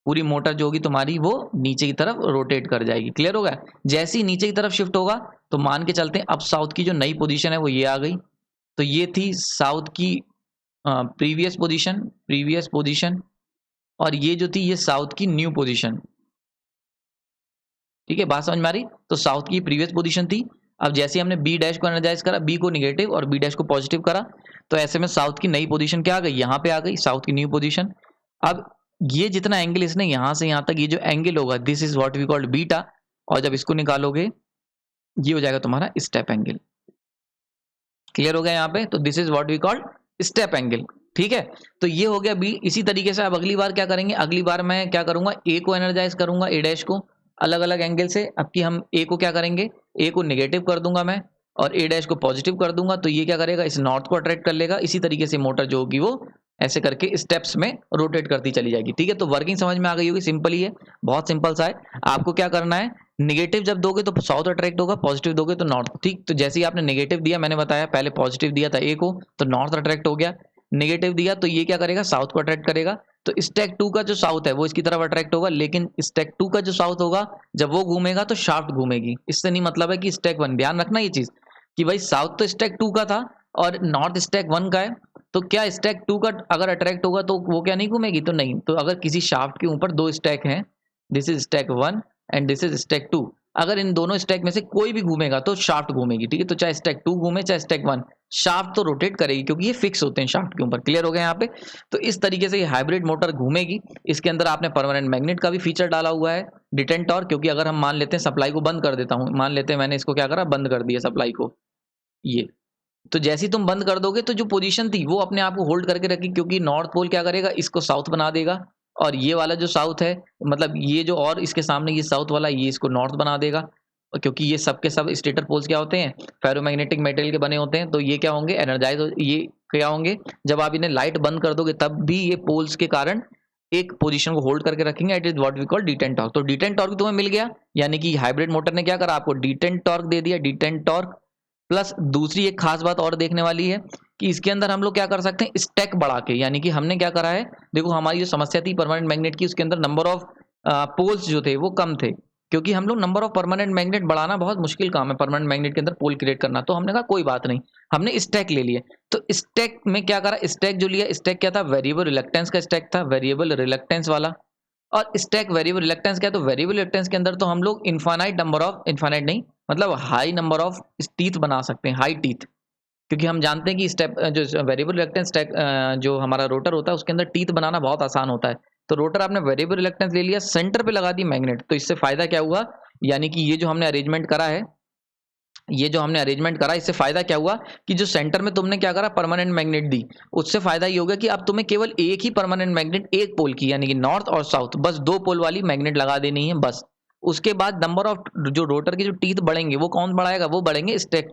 पूरी मोटर जो होगी तुम्हारी वो नीचे की तरफ रोटेट कर जाएगी, क्लियर होगा। जैसे ही नीचे की तरफ शिफ्ट होगा तो मान के चलते हैं अब साउथ की जो नई पोजीशन है वो ये आ गई। तो ये थी साउथ की प्रीवियस पोजीशन, और ये जो थी ये साउथ की न्यू पोजीशन, ठीक है, बात समझ में आ रही। तो साउथ की प्रीवियस पोजीशन थी। अब जैसे हमने बी डैश को एनर्जाइज करा, बी को नेगेटिव और बी डैश को पॉजिटिव करा, तो ऐसे में साउथ की नई पोजीशन क्या आ गई, यहाँ पे आ गई साउथ की न्यू पोजीशन। अब ये जितना एंगल इसने यहां से यहां तक ये जो एंगल होगा, this is what we called beta, और जब इसको निकालोगे ये हो जाएगा तुम्हारा स्टेप एंगल, क्लियर हो गया यहाँ पे। तो this is what we called step angle, ठीक है। तो ये हो गया बी। इसी तरीके से अब अगली बार क्या करेंगे, अगली बार मैं क्या करूंगा, ए को एनर्जाइज करूंगा, ए डैश को अलग अलग एंगल से। अब की हम ए को क्या करेंगे, ए को नेगेटिव कर दूंगा मैं, और ए डैश को पॉजिटिव कर दूंगा। तो ये क्या करेगा, इस नॉर्थ को अट्रैक्ट कर लेगा। इसी तरीके से मोटर जो होगी वो ऐसे करके स्टेप्स में रोटेट करती चली जाएगी, ठीक है। तो वर्किंग समझ में आ गई होगी, सिंपल ही है, बहुत सिंपल सा है। आपको क्या करना है, नेगेटिव जब दोगे तो साउथ अट्रैक्ट होगा, पॉजिटिव दोगे तो नॉर्थ, ठीक। तो जैसे ही आपने नेगेटिव दिया, मैंने बताया पहले पॉजिटिव दिया था ए को तो नॉर्थ अट्रैक्ट हो गया, नेगेटिव दिया तो ये क्या करेगा, साउथ को अट्रैक्ट करेगा। तो स्टैक 2 का जो साउथ है वो इसकी तरफ अट्रैक्ट होगा, लेकिन स्टैक 2 का जो साउथ होगा जब वो घूमेगा तो शाफ्ट घूमेगी। इससे नहीं मतलब है कि स्टैक 1, ध्यान रखना ये चीज कि भाई साउथ तो स्टैक 2 का था और नॉर्थ स्टैक 1 का है। तो क्या स्टैक 2 का अगर अट्रैक्ट होगा तो वो क्या नहीं घूमेगी, तो नहीं। तो अगर किसी शाफ्ट के ऊपर दो स्टैक हैं, this is stack 1 and this is stack 2, अगर इन दोनों स्टैक में से कोई भी घूमेगा तो शाफ्ट घूमेगी, ठीक है। तो चाहे स्टैक 2 घूमे चाहे स्टैक 1, शाफ्ट तो रोटेट करेगी क्योंकि ये फिक्स होते हैं शाफ्ट के ऊपर, क्लियर हो गया यहाँ पे। तो इस तरीके से ये हाइब्रिड मोटर घूमेगी। इसके अंदर आपने परमानेंट मैग्नेट का भी फीचर डाला हुआ है, डिटेंट टॉर्क, क्योंकि अगर हम मान लेते हैं सप्लाई को बंद कर देता हूँ, मान लेते हैं मैंने इसको क्या करा, बंद कर दिया सप्लाई को, ये तो जैसे ही तुम बंद कर दोगे तो जो पोजीशन थी वो अपने आप को होल्ड करके रखी, क्योंकि नॉर्थ पोल क्या करेगा, इसको साउथ बना देगा, और ये वाला जो साउथ है, मतलब ये जो और इसके सामने ये साउथ वाला, ये इसको नॉर्थ बना देगा। और क्योंकि ये सब के सब स्टेटर पोल्स क्या होते हैं, फेरोमैग्नेटिक मेटेरियल के बने होते हैं, तो ये क्या होंगे, एनर्जाइज, ये क्या होंगे, जब आप इन्हें लाइट बंद कर दोगे तब भी ये पोल्स के कारण एक पोजीशन को होल्ड करके रखेंगे। It is what we call detent torque. तो डिटेंट टॉर्क तुम्हें मिल गया, यानी कि हाइब्रिड मोटर ने क्या करा, आपको डिटेंट टॉर्क दे दिया, डिटेंट टॉर्क प्लस दूसरी एक खास बात और देखने वाली है कि इसके अंदर हम लोग क्या कर सकते हैं, स्टैक बढ़ा के, यानी कि हमने क्या करा है, देखो हमारी जो समस्या थी परमानेंट मैग्नेट की, उसके अंदर नंबर ऑफ पोल्स जो थे वो कम थे, क्योंकि हम लोग नंबर ऑफ परमानेंट मैग्नेट बढ़ाना बहुत मुश्किल काम है, परमानेंट मैग्नेट के अंदर पोल क्रिएट करना। तो हमने कहा कोई बात नहीं, हमने स्टैक ले लिए। तो स्टैक में क्या करा, स्टैक जो लिया, स्टैक क्या था, वेरिएबल रिलक्टेंस का स्टैक था, वेरिएबल रिलक्टेंस वाला। और स्टैक वेरिएबल रिलक्टेंस क्या है, तो वेरिएबल रिलक्टेंस के अंदर तो हम लोग इनफाइनाइट नंबर ऑफ, इनफाइनाइट नहीं मतलब हाई नंबर ऑफ टीथ बना सकते हैं, हाई टीथ, क्योंकि हम जानते हैं कि स्टेप जो वेरिएबल रिलक्टेंस स्टैक जो हमारा रोटर होता है उसके अंदर टीथ बनाना बहुत आसान होता है। तो रोटर आपने वेरिएबल रिलक्टेंस ले लिया, सेंटर पे लगा दी मैग्नेट, तो इससे फायदा क्या हुआ, यानी कि ये जो हमने अरेंजमेंट करा है ये जो हमने अरेंजमेंट करा, इससे फायदा क्या हुआ कि जो सेंटर में तुमने क्या करा, परमानेंट मैग्नेट दी, उससे फायदा ये होगा कि अब तुम्हें केवल एक ही परमानेंट मैग्नेट एक पोल की, यानी कि नॉर्थ और साउथ, बस 2 पोल वाली मैग्नेट लगा देनी है बस। उसके बाद नंबर ऑफ जो रोटर के जो टीथ बढ़ेंगे वो कौन बढ़ाएगा, वो बढ़ेंगे स्टैक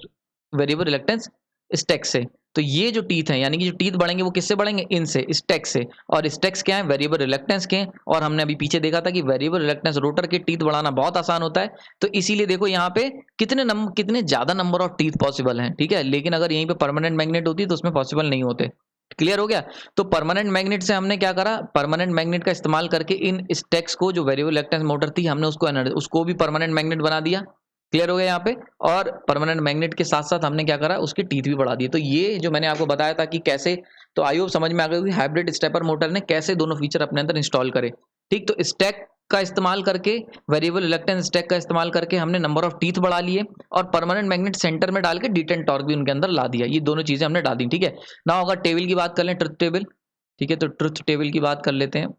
वेरिएबल रिलक्टेंस स्टैक से। तो ये जो टीथ हैं, यानी कि जो टीथ बढ़ेंगे वो किससे बढ़ेंगे, इनसे, स्टैक से। और स्टैक्स क्या है, वेरिएबल रिलक्टेंस के हैं। और हमने अभी पीछे देखा था कि वेरिएबल रिलक्टेंस रोटर के टीथ बढ़ाना बहुत आसान होता है। तो इसीलिए देखो यहाँ पे कितने ज्यादा नंबर ऑफ टीथ पॉसिबल हैं, ठीक है। लेकिन अगर यहीं पे परमानेंट मैग्नेट होती तो उसमें पॉसिबल नहीं होते। क्लियर हो गया। तो परमानेंट मैग्नेट से हमने क्या करा, परमानेंट मैग्नेट का इस्तेमाल करके इन स्टैक्स को, जो वेरिएबल रिलक्टेंस मोटर थी, हमने उसको भी परमानेंट मैग्नेट बना दिया। क्लियर हो गया यहाँ पे। और परमानेंट मैग्नेट के साथ साथ हमने क्या करा, उसके टीथ भी बढ़ा दिए। तो ये जो मैंने आपको बताया था कि कैसे, तो आई होप समझ में आ गई कि हाइब्रिड स्टेपर मोटर ने कैसे दोनों फीचर अपने अंदर इंस्टॉल करे। ठीक, तो स्टैक का इस्तेमाल करके, वेरिएबल रिलक्टेंस स्टैक का इस्तेमाल करके हमने नंबर ऑफ टीथ बढ़ा लिए, और परमानेंट मैग्नेट सेंटर में डाल के डिटेंट टॉर्क भी उनके अंदर ला दिया। ये दोनों चीजें हमने डाल दी, ठीक है ना। अगर टेबल की बात कर लें, ट्रुथ टेबल, ठीक है, तो ट्रुथ टेबल की बात कर लेते हैं,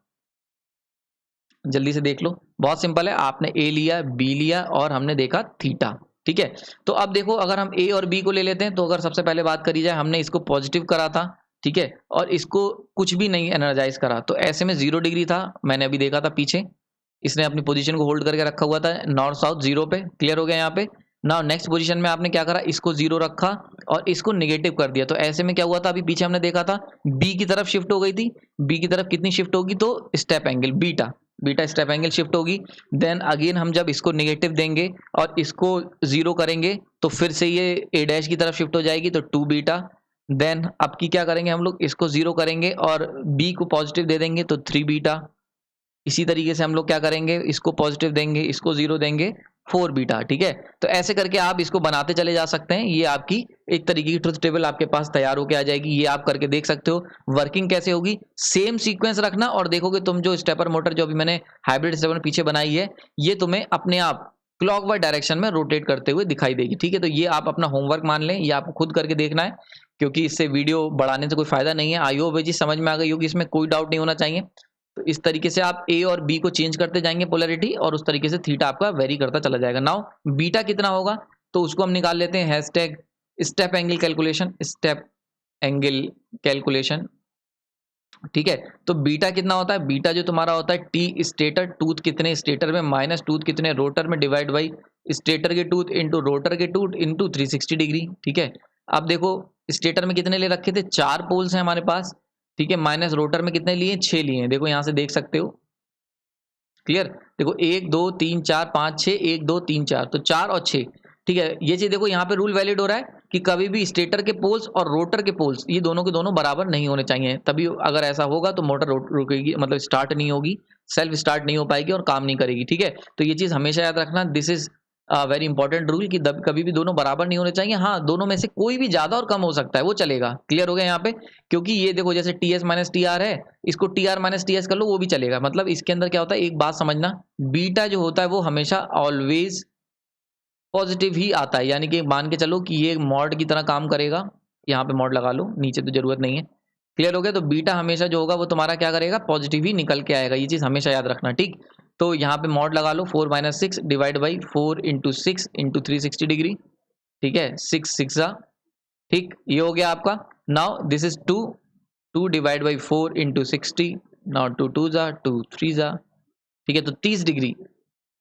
जल्दी से देख लो। बहुत सिंपल है, आपने ए लिया, बी लिया, और हमने देखा थीटा, ठीक है। तो अब देखो, अगर हम ए और बी को ले लेते हैं, तो अगर सबसे पहले बात करी जाए, हमने इसको पॉजिटिव करा था, ठीक है, और इसको कुछ भी नहीं एनर्जाइज करा, तो ऐसे में 0 डिग्री था। मैंने अभी देखा था पीछे, इसने अपनी पोजीशन को होल्ड करके रखा हुआ था नॉर्थ साउथ 0 पे। क्लियर हो गया यहाँ पे। नाउ नेक्स्ट पोजीशन में आपने क्या करा, इसको 0 रखा और इसको नेगेटिव कर दिया। तो ऐसे में क्या हुआ था, अभी पीछे हमने देखा था बी की तरफ शिफ्ट हो गई थी। बी की तरफ कितनी शिफ्ट होगी, तो step angle beta, beta step angle shift होगी। देन अगेन हम जब इसको नेगेटिव देंगे और इसको 0 करेंगे, तो फिर से ये ए डैश की तरफ शिफ्ट हो जाएगी, तो 2 बीटा। देन अब की क्या करेंगे हम लोग, इसको 0 करेंगे और बी को पॉजिटिव दे देंगे, तो 3 बीटा। इसी तरीके से हम लोग क्या करेंगे, इसको पॉजिटिव देंगे, इसको 0 देंगे, 4 बीटा, ठीक है। तो ऐसे करके आप इसको बनाते चले जा सकते हैं। ये आपकी एक तरीके की ट्रुथ टेबल आपके पास तैयार होके आ जाएगी। ये आप करके देख सकते हो वर्किंग कैसे होगी। सेम सीक्वेंस रखना, और देखोगे तुम जो स्टेपर मोटर जो अभी मैंने हाइब्रिड स्टेपर पीछे बनाई है, ये तुम्हें अपने आप क्लॉकवाइज डायरेक्शन में रोटेट करते हुए दिखाई देगी, ठीक है। तो ये आप अपना होमवर्क मान लें, ये आपको खुद करके देखना है, क्योंकि इससे वीडियो बढ़ाने से कोई फायदा नहीं है। आई होप ये चीज समझ में आ गई होगी, इसमें कोई डाउट नहीं होना चाहिए। तो इस तरीके से आप ए और बी को चेंज करते जाएंगे पोलैरिटी, और उस तरीके से थीटा आपका वेरी करता चला जाएगा। नाउ बीटा कितना होगा, तो उसको हम निकाल लेते हैं, hashtag step angle calculation, step angle calculation, ठीक है। तो बीटा कितना होता है, बीटा जो तुम्हारा होता है टी स्टेटर टूथ कितने स्टेटर में माइनस टूथ कितने रोटर में डिवाइड बाई स्टेटर के टूथ इंटू रोटर के टूथ इंटू 360 डिग्री, ठीक है। अब देखो स्टेटर में कितने ले रखे थे, 4 पोल्स हैं हमारे पास, ठीक है, माइनस रोटर में कितने लिए, 6 लिए हैं। देखो यहां से देख सकते हो, क्लियर। देखो 1 2 3 4 5 6, 1 2 3 4, तो 4 और 6, ठीक है। ये चीज देखो यहाँ पे रूल वैलिड हो रहा है कि कभी भी स्टेटर के पोल्स और रोटर के पोल्स, ये दोनों के दोनों बराबर नहीं होने चाहिए। तभी अगर ऐसा होगा तो मोटर रुकेगी, मतलब स्टार्ट नहीं होगी, सेल्फ स्टार्ट नहीं हो पाएगी और काम नहीं करेगी, ठीक है। तो ये चीज हमेशा याद रखना, this is very important rule कि कभी भी दोनों बराबर नहीं होने चाहिए। हाँ, दोनों में से कोई भी ज्यादा और कम हो सकता है, वो चलेगा। क्लियर हो गया यहाँ पे। क्योंकि ये देखो जैसे T S minus T R है, इसको T R minus T S कर लो, वो भी चलेगा। मतलब इसके अंदर क्या होता है, एक बात समझना, बीटा जो होता है वो हमेशा ऑलवेज पॉजिटिव ही आता है। यानी कि मान के चलो कि ये मॉड की तरह काम करेगा, यहाँ पे मॉड लगा लो, नीचे तो जरूरत नहीं है। क्लियर हो गया। तो बीटा हमेशा जो होगा वो तुम्हारा क्या करेगा, पॉजिटिव ही निकल के आएगा। ये चीज हमेशा याद रखना, ठीक। तो यहाँ पे मॉड लगा लो, 4 minus 6 divide by 4 into 6 into 360 degree, ठीक है, 6 6 जा, ठीक, ये हो गया आपका। Now this is 2, 2 divide by 4 into 60, now 2 2 जा, 2 3 जा, ठीक है। तो 30 डिग्री,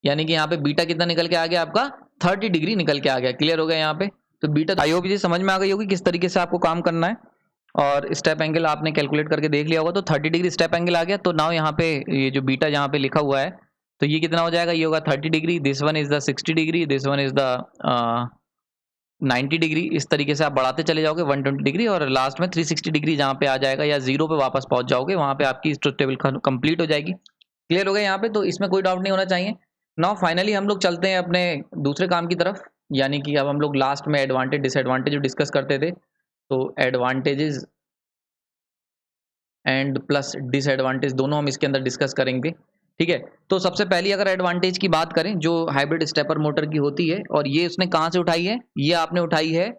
यानी कि यहाँ पे बीटा कितना निकल के आ गया आपका, 30 डिग्री निकल के आ गया। क्लियर हो गया यहाँ पे। तो बीटा आई होप ये समझ में आ गई होगी किस तरीके से आपको काम करना है। और स्टेप एंगल आपने कैलकुलेट करके देख लिया होगा, तो 30 डिग्री स्टेप एंगल आ गया। तो नाउ यहाँ पे ये जो बीटा यहाँ पे लिखा हुआ है, तो ये कितना हो जाएगा, ये होगा 30 degree, this one is the 60 degree, this one is the 90 degree. इस तरीके से आप बढ़ाते चले जाओगे 120 डिग्री, और लास्ट में 360 डिग्री जहाँ पे आ जाएगा, या 0 पे वापस पहुंच जाओगे, वहां पे आपकी ट्रुथ टेबल कंप्लीट हो जाएगी। क्लियर हो गया यहाँ पे। तो इसमें कोई डाउट नहीं होना चाहिए। नाउ फाइनली हम लोग चलते हैं अपने दूसरे काम की तरफ, यानी कि अब हम लोग लास्ट में एडवांटेज डिसएडवांटेज डिस्कस करते थे। तो एडवांटेजेस एंड प्लस डिसएडवांटेज दोनों हम इसके अंदर डिस्कस करेंगे, ठीक है। तो सबसे पहली अगर एडवांटेज की बात करें जो हाइब्रिड स्टेपर मोटर की होती है, और ये उसने कहाँ से उठाई है, ये आपने उठाई है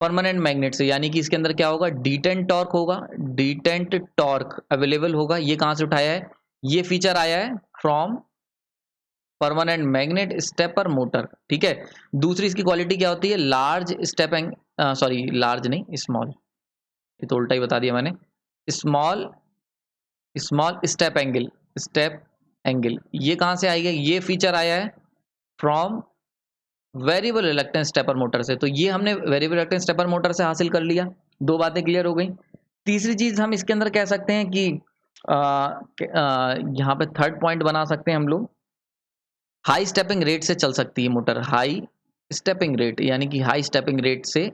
परमानेंट मैग्नेट से। यानी कि इसके अंदर क्या होगा, डिटेंट टॉर्क होगा, डिटेंट टॉर्क अवेलेबल होगा। ये कहाँ से उठाया है, ये फीचर आया है from permanent magnet stepper motor, ठीक है। दूसरी इसकी क्वालिटी क्या होती है, लार्ज स्टेप सॉरी लार्ज नहीं स्मॉल, ये तो उल्टा ही बता दिया मैंने, स्मॉल स्मॉल स्टेप एंगल ये कहाँ से आएगा, ये फीचर आया है from variable reluctance stepper motor से। तो ये हमने वेरिएबल रिलक्टेंस स्टेपर मोटर से हासिल कर लिया, दो बातें क्लियर हो गई। तीसरी चीज हम इसके अंदर कह सकते हैं कि यहाँ पे थर्ड पॉइंट बना सकते हैं हम लोग, हाई स्टेपिंग रेट से चल सकती है मोटर, हाई स्टेपिंग रेट यानी कि हाई स्टेपिंग रेट से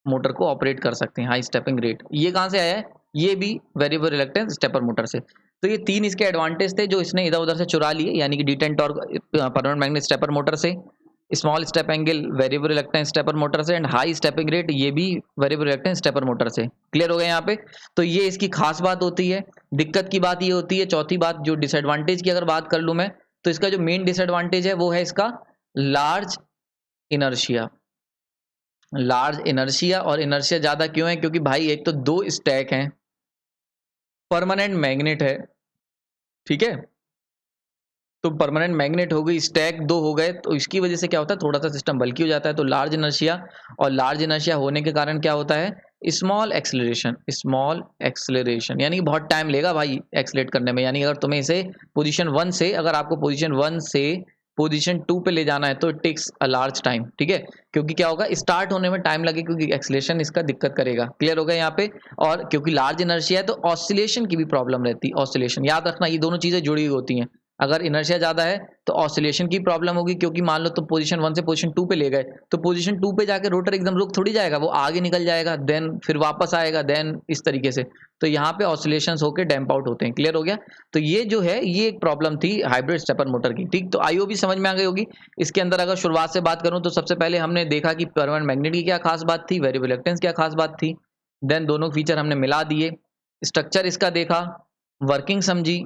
मोटर को ऑपरेट कर सकते हैं, हाई स्टेपिंग रेट। ये कहाँ से आया है, ये भी वेरिएबल रिलक्टेंस स्टेपर मोटर से। तो ये तीन इसके एडवांटेज थे जो इसने इधर उधर से चुरा लिए, यानी कि D10 torque permanent magnet stepper motor से, small step angle variable reluctance stepper motor से, एंड हाई स्टेपिंग रेट ये भी वेरिएबल रिलक्टेंस स्टेपर मोटर से। क्लियर हो गया यहाँ पे। तो ये इसकी खास बात होती है। दिक्कत की बात ये होती है, चौथी बात जो डिसएडवांटेज की अगर बात कर लूँ मैं, तो इसका जो मेन डिसएडवांटेज है वो है इसका लार्ज इनर्शिया। लार्ज इनर्शिया, और इनर्शिया ज्यादा क्यों है, क्योंकि भाई एक तो दो स्टैक हैं, परमानेंट मैग्नेट है, ठीक है। तो परमानेंट मैग्नेट हो गई, स्टैक दो हो गए, तो इसकी वजह से क्या होता है, थोड़ा सा सिस्टम बल्की हो जाता है। तो लार्ज इनर्शिया, और लार्ज इनर्शिया होने के कारण क्या होता है, स्मॉल एक्सेलरेशन यानी कि बहुत टाइम लेगा भाई एक्सेलरेट करने में। यानी अगर तुम्हें इसे पोजीशन 1 से, अगर आपको पोजीशन 1 से पोजीशन 2 पे ले जाना है तो it takes a large time, ठीक है। क्योंकि क्या होगा, स्टार्ट होने में टाइम लगे, क्योंकि एक्सेलरेशन इसका दिक्कत करेगा। क्लियर हो गया यहाँ पे। और क्योंकि लार्ज इनर्शिया है तो ऑसिलेशन की भी प्रॉब्लम रहती है, ऑसिलेशन याद रखना, ये दोनों चीजें जुड़ी हुई होती हैं। अगर इनर्शिया ज्यादा है तो ऑसिलेशन की प्रॉब्लम होगी, क्योंकि मान लो तुम पोजीशन 1 से पोजीशन 2 पे ले गए, तो पोजीशन 2 पे जाके रोटर एकदम रुक थोड़ी जाएगा, वो आगे निकल जाएगा, देन फिर वापस आएगा, देन इस तरीके से। तो यहाँ पे ऑसिलेशंस होकर डैम्प आउट होते हैं। क्लियर हो गया। तो ये जो है ये एक प्रॉब्लम थी हाइब्रिड स्टेपर मोटर की, ठीक। तो आईओ भी समझ में आ गई होगी। इसके अंदर अगर शुरुआत से बात करूं तो सबसे पहले हमने देखा कि परमानेंट मैग्नेट की क्या खास बात थी, वेरिएबल रिलक्टेंस क्या खास बात थी, देन दोनों फीचर हमने मिला दिए, स्ट्रक्चर इसका देखा, वर्किंग समझी,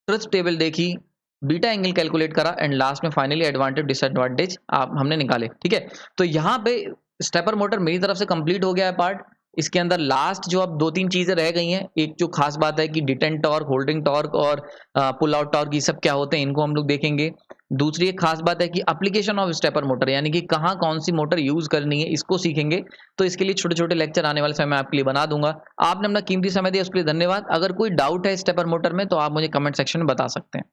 ट्रुथ टेबल देखी, बीटा एंगल कैलकुलेट करा, एंड लास्ट में फाइनली एडवांटेज डिसएडवांटेज आप हमने निकाले, ठीक है। तो यहाँ पे स्टेपर मोटर मेरी तरफ से कंप्लीट हो गया है पार्ट। इसके अंदर लास्ट जो अब दो तीन चीजें रह गई हैं, एक जो खास बात है कि D10 टॉर्क, होल्डिंग टॉर्क और पुल आउट टॉर्क, ये सब क्या होते हैं, इनको हम लोग देखेंगे। दूसरी एक खास बात है कि एप्लीकेशन ऑफ स्टेपर मोटर, यानी कि कहाँ कौन सी मोटर यूज करनी है, इसको सीखेंगे। तो इसके लिए छोटे छोटे लेक्चर आने वाले समय में आपके लिए बना दूंगा। आपने अपना कीमती समय दिया उसके लिए धन्यवाद। अगर कोई डाउट है स्टेपर मोटर में तो आप मुझे कमेंट सेक्शन में बता सकते हैं।